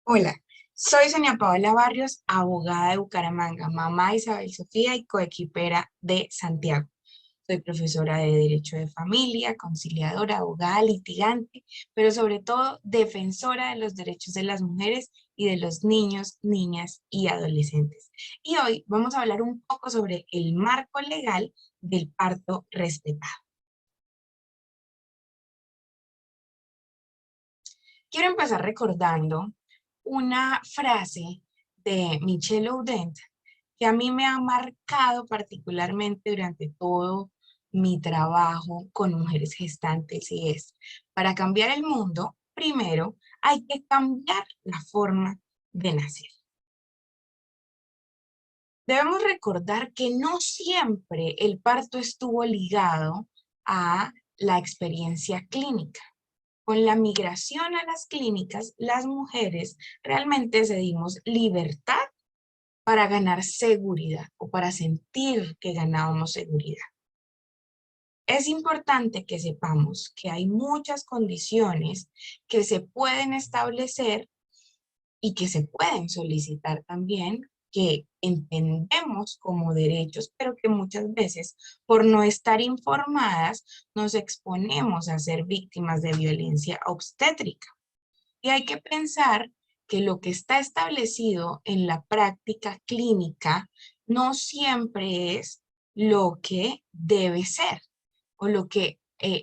Hola, soy Sonia Paola Barrios, abogada de Bucaramanga, mamá de Isabel Sofía y coequipera de Santiago. Soy profesora de Derecho de Familia, conciliadora, abogada, litigante, pero sobre todo defensora de los derechos de las mujeres y de los niños, niñas y adolescentes. Y hoy vamos a hablar un poco sobre el marco legal del parto respetado. Quiero empezar recordando una frase de Michelle Oudent que a mí me ha marcado particularmente durante todo mi trabajo con mujeres gestantes y es, para cambiar el mundo, primero hay que cambiar la forma de nacer. Debemos recordar que no siempre el parto estuvo ligado a la experiencia clínica. Con la migración a las clínicas, las mujeres realmente cedimos libertad para ganar seguridad o para sentir que ganábamos seguridad. Es importante que sepamos que hay muchas condiciones que se pueden establecer y que se pueden solicitar también, que entendemos como derechos, pero que muchas veces por no estar informadas nos exponemos a ser víctimas de violencia obstétrica. Y hay que pensar que lo que está establecido en la práctica clínica no siempre es lo que debe ser o lo que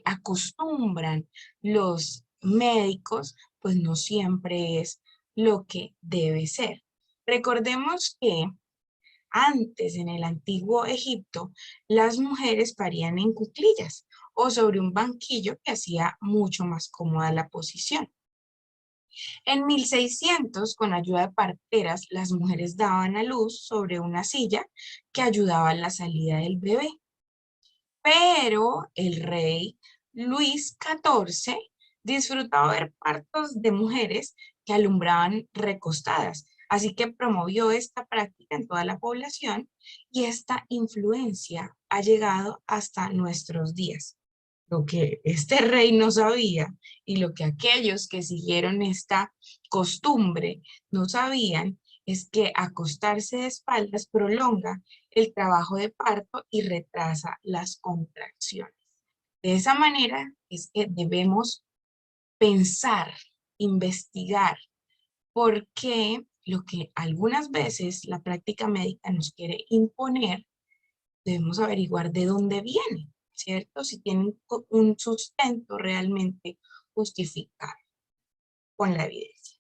acostumbran los médicos, pues no siempre es lo que debe ser. Recordemos que antes, en el antiguo Egipto, las mujeres parían en cuclillas o sobre un banquillo que hacía mucho más cómoda la posición. En 1600, con ayuda de parteras, las mujeres daban a luz sobre una silla que ayudaba a la salida del bebé. Pero el rey Luis XIV disfrutaba ver partos de mujeres que alumbraban recostadas, así que promovió esta práctica en toda la población y esta influencia ha llegado hasta nuestros días. Lo que este rey no sabía y lo que aquellos que siguieron esta costumbre no sabían es que acostarse de espaldas prolonga el trabajo de parto y retrasa las contracciones. De esa manera es que debemos pensar, investigar, por qué lo que algunas veces la práctica médica nos quiere imponer debemos averiguar de dónde viene, ¿cierto? Si tienen un sustento realmente justificado con la evidencia.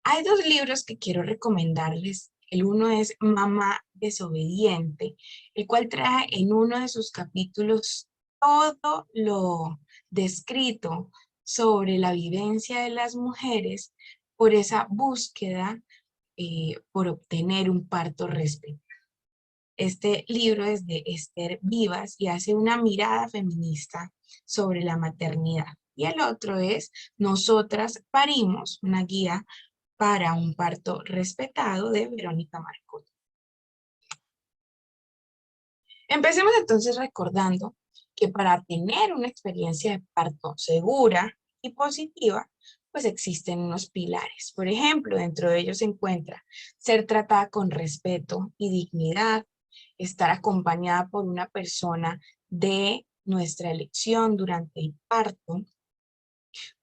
Hay dos libros que quiero recomendarles. El uno es Mamá desobediente, el cual trae en uno de sus capítulos todo lo descrito sobre la vivencia de las mujeres por esa búsqueda por obtener un parto respetado. Este libro es de Esther Vivas y hace una mirada feminista sobre la maternidad. Y el otro es Nosotras parimos, una guía para un parto respetado de Verónica Marcot. Empecemos entonces recordando que para tener una experiencia de parto segura y positiva, pues existen unos pilares. Por ejemplo, dentro de ellos se encuentra ser tratada con respeto y dignidad, estar acompañada por una persona de nuestra elección durante el parto,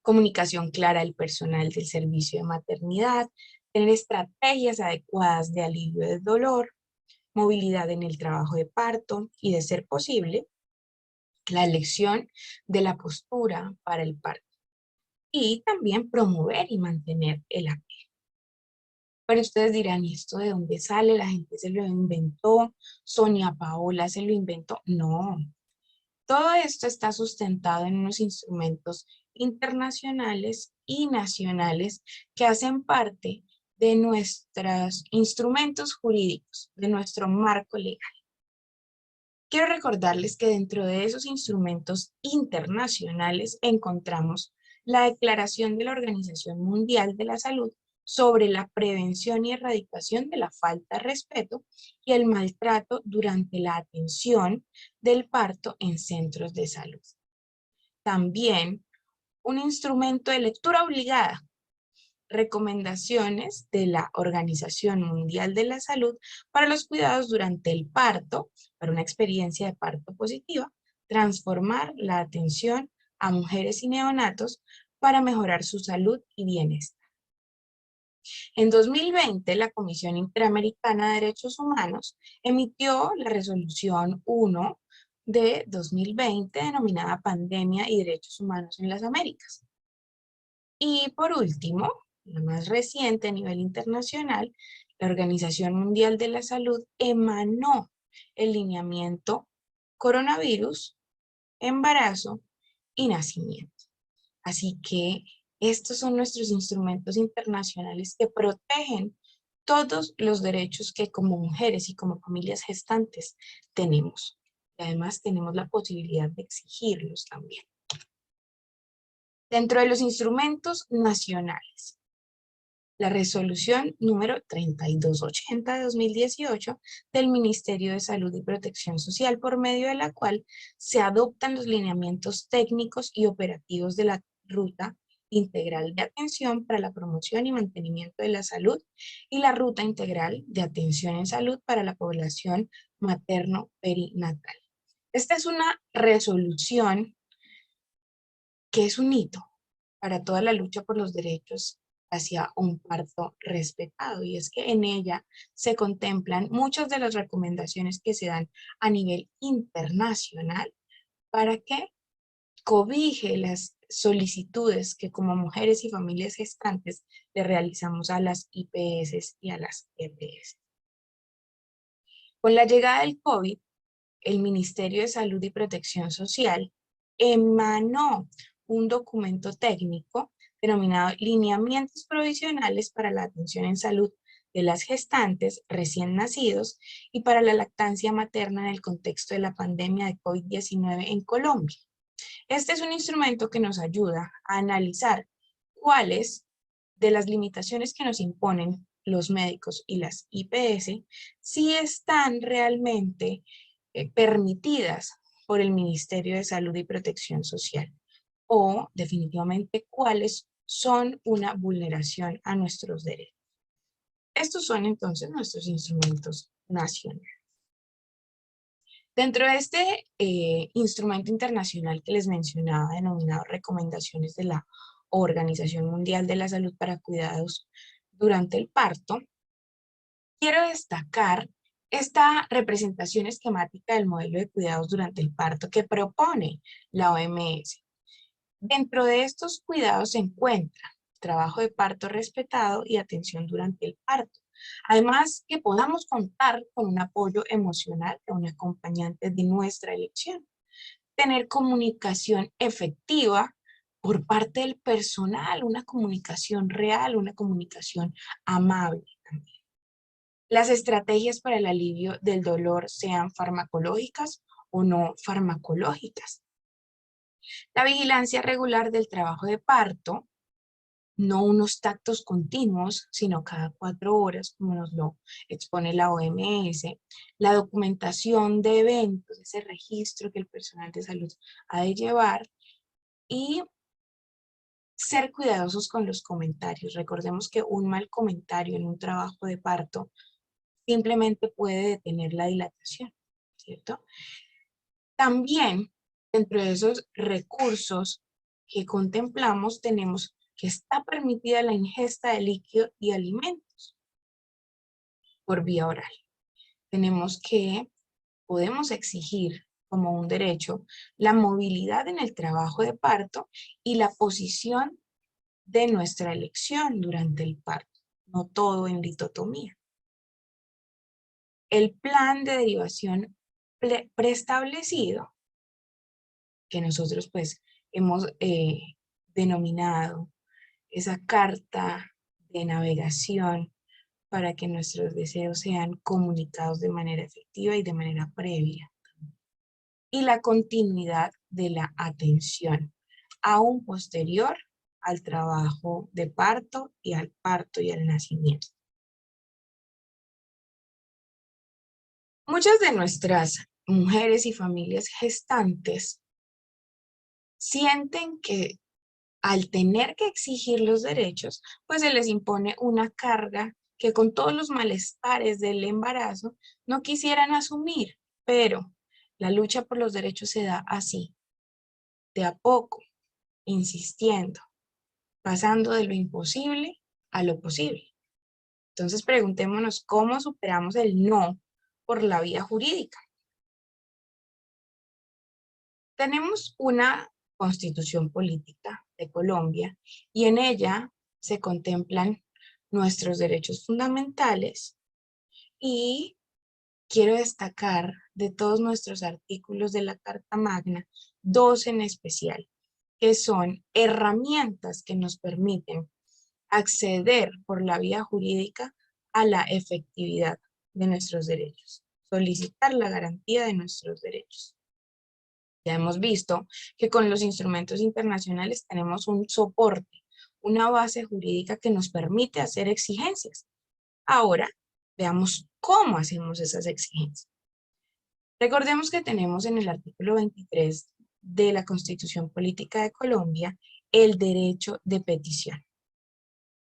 comunicación clara del personal del servicio de maternidad, tener estrategias adecuadas de alivio del dolor, movilidad en el trabajo de parto y, de ser posible, la elección de la postura para el parto. Y también promover y mantener el apego. Pero ustedes dirán, ¿y esto de dónde sale? ¿La gente se lo inventó? ¿Sonia Paola se lo inventó? No. Todo esto está sustentado en unos instrumentos internacionales y nacionales que hacen parte de nuestros instrumentos jurídicos, de nuestro marco legal. Quiero recordarles que dentro de esos instrumentos internacionales encontramos la Declaración de la Organización Mundial de la Salud sobre la prevención y erradicación de la falta de respeto y el maltrato durante la atención del parto en centros de salud. También un instrumento de lectura obligada, recomendaciones de la Organización Mundial de la Salud para los cuidados durante el parto, para una experiencia de parto positiva, transformar la atención a mujeres y neonatos para mejorar su salud y bienestar. En 2020, la Comisión Interamericana de Derechos Humanos emitió la Resolución 1 de 2020, denominada Pandemia y Derechos Humanos en las Américas. Y por último, la más reciente a nivel internacional, la Organización Mundial de la Salud emanó el lineamiento Coronavirus, Embarazo y Nacimiento. Así que estos son nuestros instrumentos internacionales que protegen todos los derechos que como mujeres y como familias gestantes tenemos. Y además tenemos la posibilidad de exigirlos también. Dentro de los instrumentos nacionales, la resolución número 3280 de 2018 del Ministerio de Salud y Protección Social, por medio de la cual se adoptan los lineamientos técnicos y operativos de la Ruta Integral de Atención para la Promoción y Mantenimiento de la Salud y la Ruta Integral de Atención en Salud para la Población Materno-Perinatal. Esta es una resolución que es un hito para toda la lucha por los derechos hacia un parto respetado, y es que en ella se contemplan muchas de las recomendaciones que se dan a nivel internacional para que cobije las solicitudes que como mujeres y familias gestantes le realizamos a las IPS y a las EPS. Con la llegada del COVID, el Ministerio de Salud y Protección Social emanó un documento técnico denominado Lineamientos Provisionales para la Atención en Salud de las Gestantes recién nacidos y para la lactancia materna en el contexto de la pandemia de COVID-19 en Colombia. Este es un instrumento que nos ayuda a analizar cuáles de las limitaciones que nos imponen los médicos y las IPS si están realmente permitidas por el Ministerio de Salud y Protección Social, o definitivamente cuáles son una vulneración a nuestros derechos. Estos son entonces nuestros instrumentos nacionales. Dentro de este instrumento internacional que les mencionaba, denominado Recomendaciones de la Organización Mundial de la Salud para Cuidados durante el Parto, quiero destacar esta representación esquemática del modelo de cuidados durante el parto que propone la OMS. Dentro de estos cuidados se encuentra trabajo de parto respetado y atención durante el parto. Además, que podamos contar con un apoyo emocional de un acompañante de nuestra elección. Tener comunicación efectiva por parte del personal, una comunicación real, una comunicación amable también. Las estrategias para el alivio del dolor sean farmacológicas o no farmacológicas. La vigilancia regular del trabajo de parto, no unos tactos continuos, sino cada 4 horas, como nos lo expone la OMS. La documentación de eventos, ese registro que el personal de salud ha de llevar, y ser cuidadosos con los comentarios. Recordemos que un mal comentario en un trabajo de parto simplemente puede detener la dilatación, ¿cierto? También, dentro de esos recursos que contemplamos, tenemos que está permitida la ingesta de líquido y alimentos por vía oral. Tenemos que, podemos exigir como un derecho la movilidad en el trabajo de parto y la posición de nuestra elección durante el parto, no todo en litotomía. El plan de derivación preestablecido, que nosotros pues hemos denominado esa carta de navegación para que nuestros deseos sean comunicados de manera efectiva y de manera previa. Y la continuidad de la atención, aún posterior al trabajo de parto y al nacimiento. Muchas de nuestras mujeres y familias gestantes sienten que al tener que exigir los derechos, pues se les impone una carga que con todos los malestares del embarazo no quisieran asumir, pero la lucha por los derechos se da así, de a poco, insistiendo, pasando de lo imposible a lo posible. Entonces preguntémonos cómo superamos el no por la vía jurídica. Tenemos una constitución política de Colombia y en ella se contemplan nuestros derechos fundamentales y quiero destacar de todos nuestros artículos de la Carta Magna, dos en especial, que son herramientas que nos permiten acceder por la vía jurídica a la efectividad de nuestros derechos, solicitar la garantía de nuestros derechos. Ya hemos visto que con los instrumentos internacionales tenemos un soporte, una base jurídica que nos permite hacer exigencias. Ahora, veamos cómo hacemos esas exigencias. Recordemos que tenemos en el artículo 23 de la Constitución Política de Colombia el derecho de petición.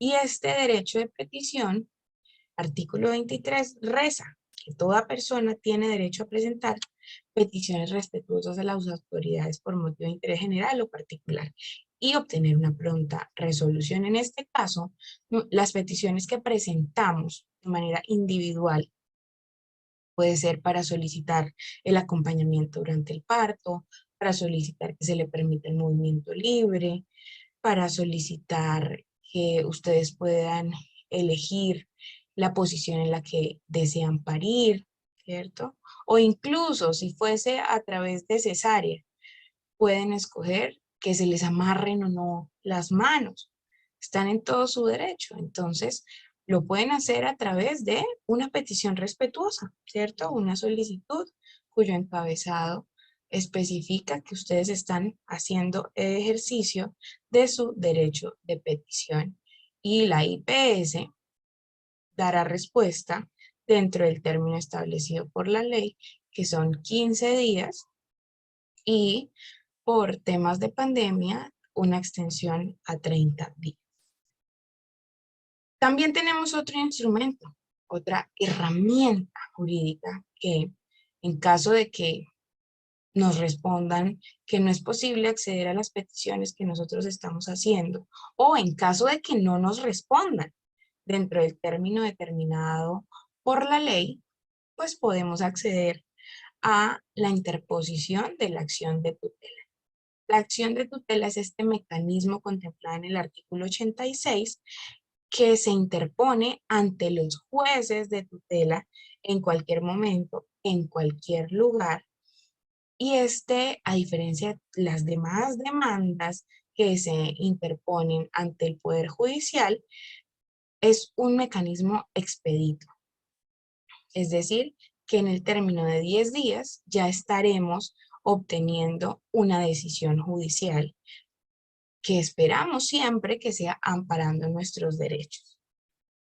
Y este derecho de petición, artículo 23, reza que toda persona tiene derecho a presentar peticiones respetuosas a las autoridades por motivo de interés general o particular y obtener una pronta resolución. En este caso, las peticiones que presentamos de manera individual puede ser para solicitar el acompañamiento durante el parto, para solicitar que se le permita el movimiento libre, para solicitar que ustedes puedan elegir la posición en la que desean parir, ¿cierto? O incluso si fuese a través de cesárea, pueden escoger que se les amarren o no las manos. Están en todo su derecho. Entonces, lo pueden hacer a través de una petición respetuosa, ¿cierto? Una solicitud cuyo encabezado especifica que ustedes están haciendo ejercicio de su derecho de petición. Y la IPS dará respuesta dentro del término establecido por la ley, que son 15 días, y por temas de pandemia, una extensión a 30 días. También tenemos otro instrumento, otra herramienta jurídica que en caso de que nos respondan que no es posible acceder a las peticiones que nosotros estamos haciendo, o en caso de que no nos respondan dentro del término determinado por la ley, pues podemos acceder a la interposición de la acción de tutela. La acción de tutela es este mecanismo contemplado en el artículo 86 que se interpone ante los jueces de tutela en cualquier momento, en cualquier lugar. Y a diferencia de las demás demandas que se interponen ante el Poder Judicial, es un mecanismo expedito. Es decir, que en el término de 10 días ya estaremos obteniendo una decisión judicial que esperamos siempre que sea amparando nuestros derechos.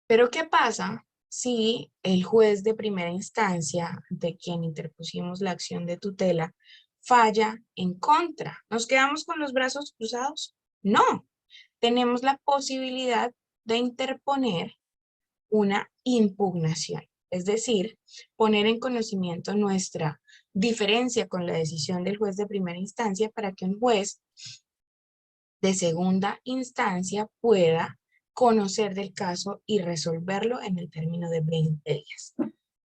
Pero ¿qué pasa si el juez de primera instancia, de quien interpusimos la acción de tutela, falla en contra? ¿Nos quedamos con los brazos cruzados? No, tenemos la posibilidad de interponer una impugnación, es decir, poner en conocimiento nuestra diferencia con la decisión del juez de primera instancia para que un juez de segunda instancia pueda conocer del caso y resolverlo en el término de 20 días.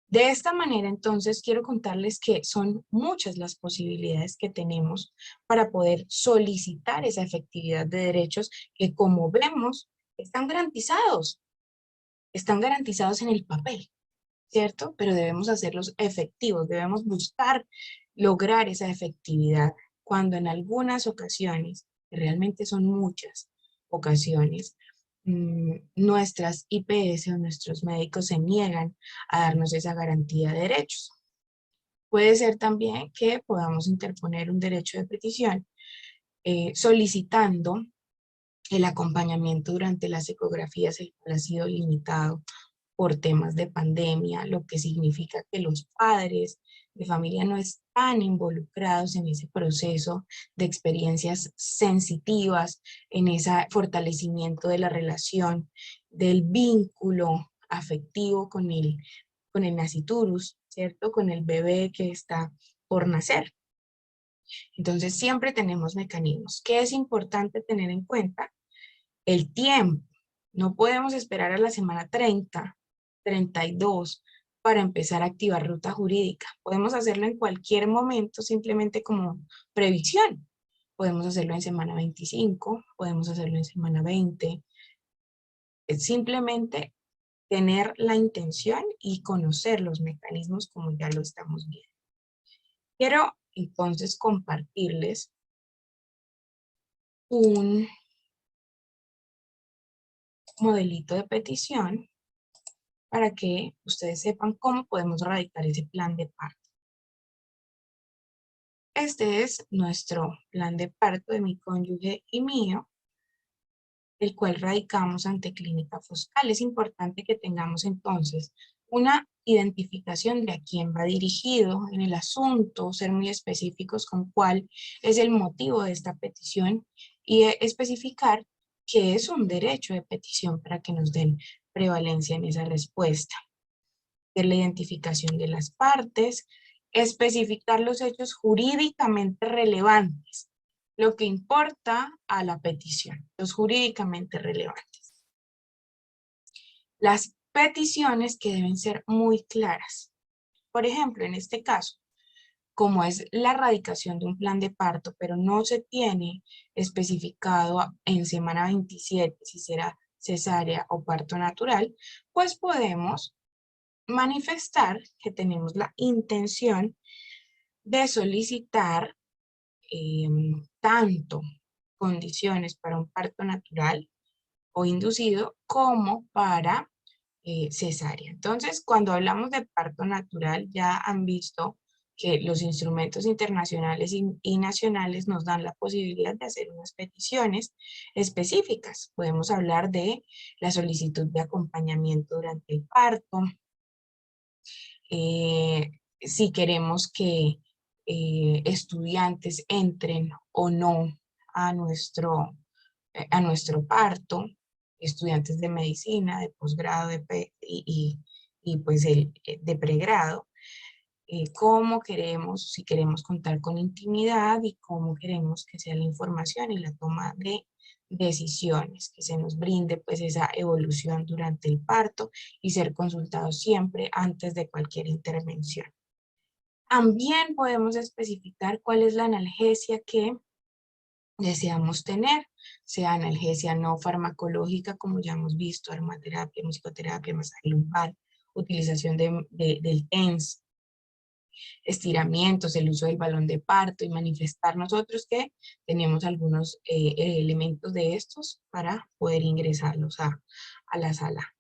De esta manera, entonces, quiero contarles que son muchas las posibilidades que tenemos para poder solicitar esa efectividad de derechos que, como vemos, están garantizados en el papel, ¿cierto? Pero debemos hacerlos efectivos, debemos buscar lograr esa efectividad cuando en algunas ocasiones, realmente son muchas ocasiones, nuestras IPS o nuestros médicos se niegan a darnos esa garantía de derechos. Puede ser también que podamos interponer un derecho de petición solicitando el acompañamiento durante las ecografías, el cual ha sido limitado por temas de pandemia, lo que significa que los padres de familia no están involucrados en ese proceso de experiencias sensitivas, en ese fortalecimiento de la relación, del vínculo afectivo con el naciturus, ¿cierto? Con el bebé que está por nacer. Entonces siempre tenemos mecanismos. ¿Qué es importante tener en cuenta? El tiempo. No podemos esperar a la semana 30, 32 para empezar a activar ruta jurídica. Podemos hacerlo en cualquier momento, simplemente como previsión. Podemos hacerlo en semana 25, podemos hacerlo en semana 20. Es simplemente tener la intención y conocer los mecanismos como ya lo estamos viendo. Quiero entonces compartirles un modelito de petición para que ustedes sepan cómo podemos radicar ese plan de parto. Este es nuestro plan de parto de mi cónyuge y mío, el cual radicamos ante Clínica Foscal. Es importante que tengamos entonces una identificación de a quién va dirigido en el asunto, ser muy específicos con cuál es el motivo de esta petición y especificar que es un derecho de petición para que nos den prevalencia en esa respuesta. De la identificación de las partes, especificar los hechos jurídicamente relevantes, lo que importa a la petición, los jurídicamente relevantes. Las peticiones que deben ser muy claras. Por ejemplo, en este caso, como es la erradicación de un plan de parto, pero no se tiene especificado en semana 27 si será cesárea o parto natural, pues podemos manifestar que tenemos la intención de solicitar tanto condiciones para un parto natural o inducido como para cesárea. Entonces, cuando hablamos de parto natural, ya han visto que los instrumentos internacionales y nacionales nos dan la posibilidad de hacer unas peticiones específicas. Podemos hablar de la solicitud de acompañamiento durante el parto, si queremos que estudiantes entren o no a nuestro parto, estudiantes de medicina, de posgrado y pues de pregrado, cómo queremos, si queremos contar con intimidad y cómo queremos que sea la información y la toma de decisiones, que se nos brinde pues esa evolución durante el parto y ser consultados siempre antes de cualquier intervención. También podemos especificar cuál es la analgesia que deseamos tener, sea analgesia no farmacológica, como ya hemos visto, aromaterapia, musicoterapia, masaje lumbar, utilización del TENS, estiramientos, el uso del balón de parto y manifestar nosotros que tenemos algunos elementos de estos para poder ingresarlos a la sala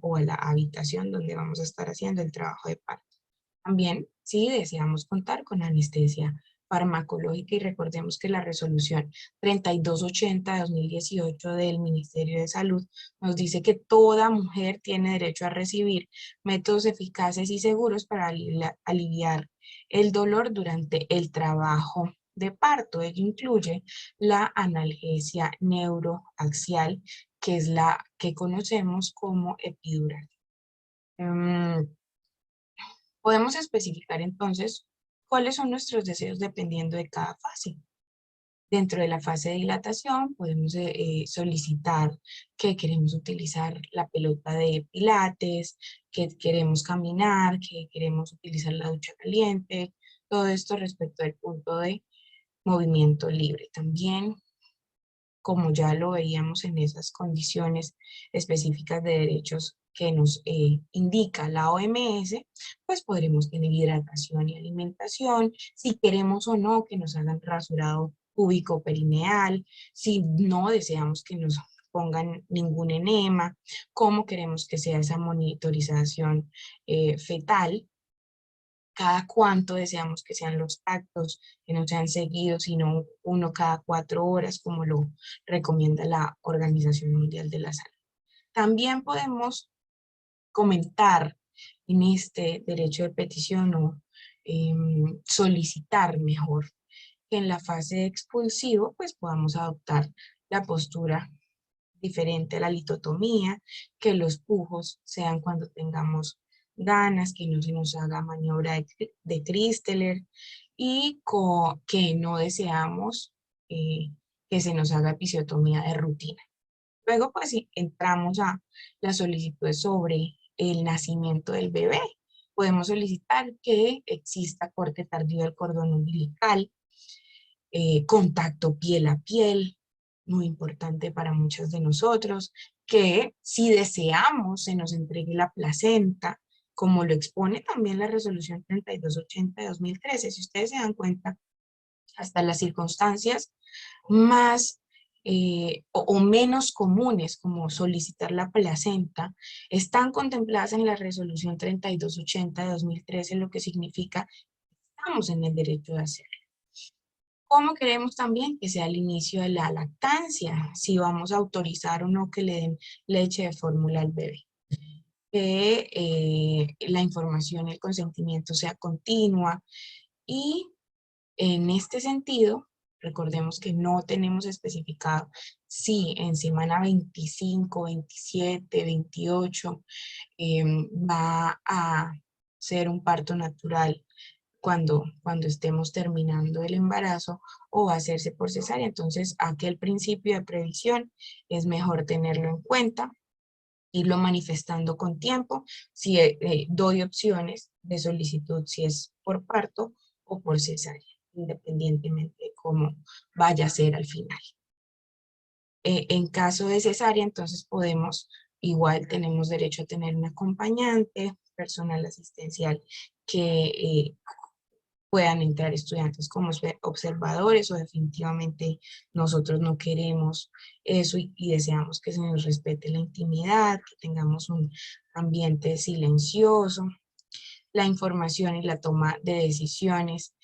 o a la habitación donde vamos a estar haciendo el trabajo de parto. También, si deseamos contar con anestesia farmacológica y recordemos que la resolución 3280 de 2018 del Ministerio de Salud nos dice que toda mujer tiene derecho a recibir métodos eficaces y seguros para aliviar el dolor durante el trabajo de parto. Ello incluye la analgesia neuroaxial, que es la que conocemos como epidural. Podemos especificar entonces cuáles son nuestros deseos dependiendo de cada fase. Dentro de la fase de dilatación podemos solicitar que queremos utilizar la pelota de pilates, que queremos caminar, que queremos utilizar la ducha caliente, todo esto respecto al punto de movimiento libre. También, como ya lo veíamos en esas condiciones específicas de derechos que nos indica la OMS, pues podremos tener hidratación y alimentación, si queremos o no que nos hagan rasurado púbico perineal, si no deseamos que nos pongan ningún enema, cómo queremos que sea esa monitorización fetal, cada cuánto deseamos que sean los actos, que no sean seguidos, sino uno cada 4 horas, como lo recomienda la Organización Mundial de la Salud. También podemos comentar en este derecho de petición o solicitar mejor que en la fase de expulsivo pues podamos adoptar la postura diferente a la litotomía, que los pujos sean cuando tengamos ganas, que no se nos haga maniobra de Christeler y que no deseamos que se nos haga episiotomía de rutina. Luego pues sí, entramos a las solicitudes sobre el nacimiento del bebé. Podemos solicitar que exista corte tardío del cordón umbilical, contacto piel a piel, muy importante para muchos de nosotros, que si deseamos se nos entregue la placenta, como lo expone también la resolución 3280 de 2013. Si ustedes se dan cuenta, hasta las circunstancias más o menos comunes, como solicitar la placenta, están contempladas en la resolución 3280 de 2013, lo que significa que estamos en el derecho de hacerlo. ¿Cómo queremos también que sea el inicio de la lactancia? Si vamos a autorizar o no que le den leche de fórmula al bebé. Que la información y el consentimiento sea continua. Y en este sentido, recordemos que no tenemos especificado si en semana 25, 27, 28 va a ser un parto natural cuando estemos terminando el embarazo o va a hacerse por cesárea. Entonces, aquel principio de previsión es mejor tenerlo en cuenta, irlo manifestando con tiempo. Si doy opciones de solicitud, si es por parto o por cesárea, independientemente de cómo vaya a ser al final. En caso de cesárea, entonces igual tenemos derecho a tener un acompañante, personal asistencial que puedan entrar estudiantes como observadores o definitivamente nosotros no queremos eso y deseamos que se nos respete la intimidad, que tengamos un ambiente silencioso, la información y la toma de decisiones.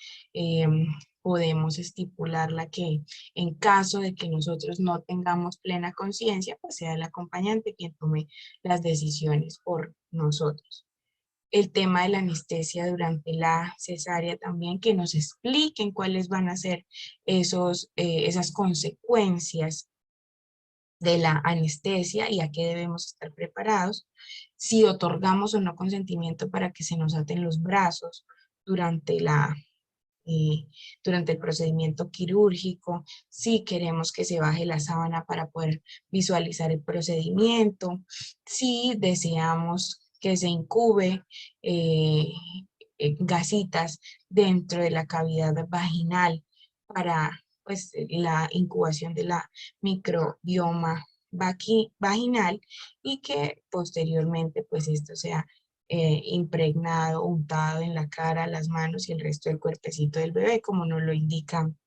Podemos estipularla que en caso de que nosotros no tengamos plena conciencia, pues sea el acompañante quien tome las decisiones por nosotros. El tema de la anestesia durante la cesárea también, que nos expliquen cuáles van a ser esas consecuencias de la anestesia y a qué debemos estar preparados, si otorgamos o no consentimiento para que se nos aten los brazos durante durante el procedimiento quirúrgico, si queremos que se baje la sábana para poder visualizar el procedimiento, si deseamos que se incube gasitas dentro de la cavidad vaginal para pues, la incubación de la microbioma vaginal y que posteriormente pues esto sea impregnado, untado en la cara, las manos y el resto del cuerpecito del bebé, como nos lo indican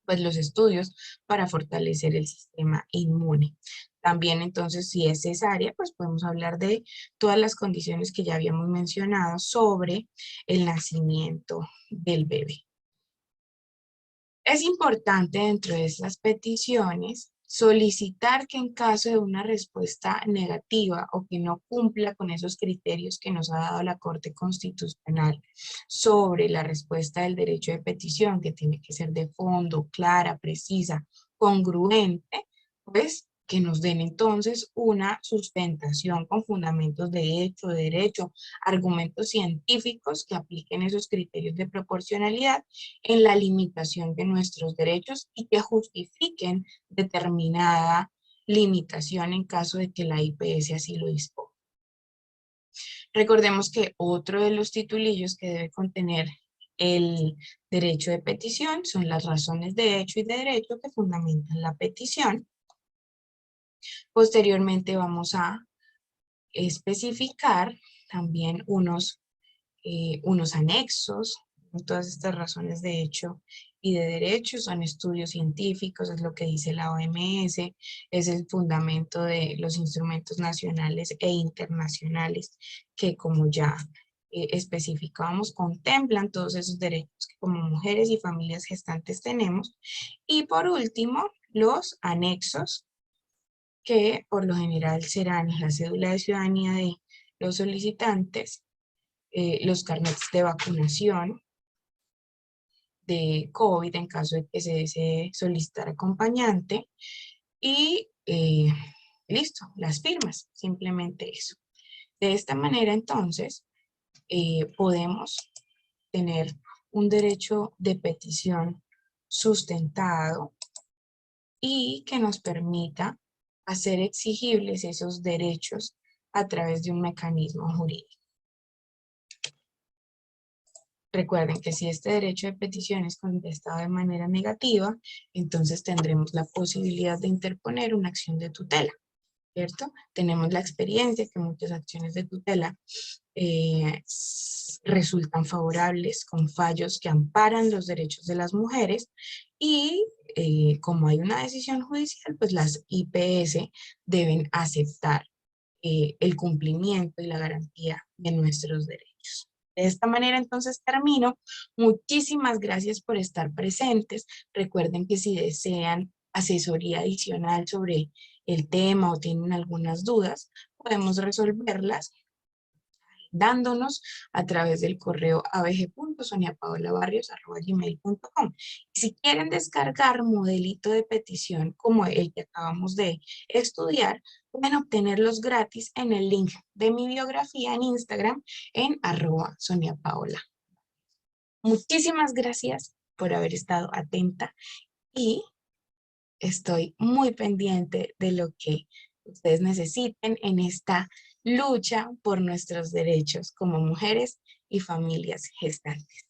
pues, los estudios para fortalecer el sistema inmune. También entonces si es cesárea, pues podemos hablar de todas las condiciones que ya habíamos mencionado sobre el nacimiento del bebé. Es importante dentro de esas peticiones solicitar que en caso de una respuesta negativa o que no cumpla con esos criterios que nos ha dado la Corte Constitucional sobre la respuesta del derecho de petición, que tiene que ser de fondo, clara, precisa, congruente, pues que nos den entonces una sustentación con fundamentos de hecho, de derecho, argumentos científicos que apliquen esos criterios de proporcionalidad en la limitación de nuestros derechos y que justifiquen determinada limitación en caso de que la IPS así lo disponga. Recordemos que otro de los titulillos que debe contener el derecho de petición son las razones de hecho y de derecho que fundamentan la petición. Posteriormente vamos a especificar también unos anexos. Todas estas razones de hecho y de derecho son estudios científicos, es lo que dice la OMS, es el fundamento de los instrumentos nacionales e internacionales que, como ya especificábamos, contemplan todos esos derechos que como mujeres y familias gestantes tenemos. Y por último, los anexos, que por lo general serán la cédula de ciudadanía de los solicitantes, los carnets de vacunación, de COVID en caso de que se desee solicitar acompañante y listo, las firmas, simplemente eso. De esta manera entonces podemos tener un derecho de petición sustentado y que nos permita hacer exigibles esos derechos a través de un mecanismo jurídico. Recuerden que si este derecho de petición es contestado de manera negativa, entonces tendremos la posibilidad de interponer una acción de tutela, ¿cierto? Tenemos la experiencia que muchas acciones de tutela resultan favorables con fallos que amparan los derechos de las mujeres y como hay una decisión judicial, pues las IPS deben aceptar el cumplimiento y la garantía de nuestros derechos. De esta manera entonces termino. Muchísimas gracias por estar presentes. Recuerden que si desean asesoría adicional sobre el tema o tienen algunas dudas, podemos resolverlas dándonos a través del correo abg.soniapaolabarrios@gmail.com. Si quieren descargar modelito de petición como el que acabamos de estudiar, pueden obtenerlos gratis en el link de mi biografía en Instagram en @soniapaola. Muchísimas gracias por haber estado atenta y estoy muy pendiente de lo que ustedes necesiten en esta lucha por nuestros derechos como mujeres y familias gestantes.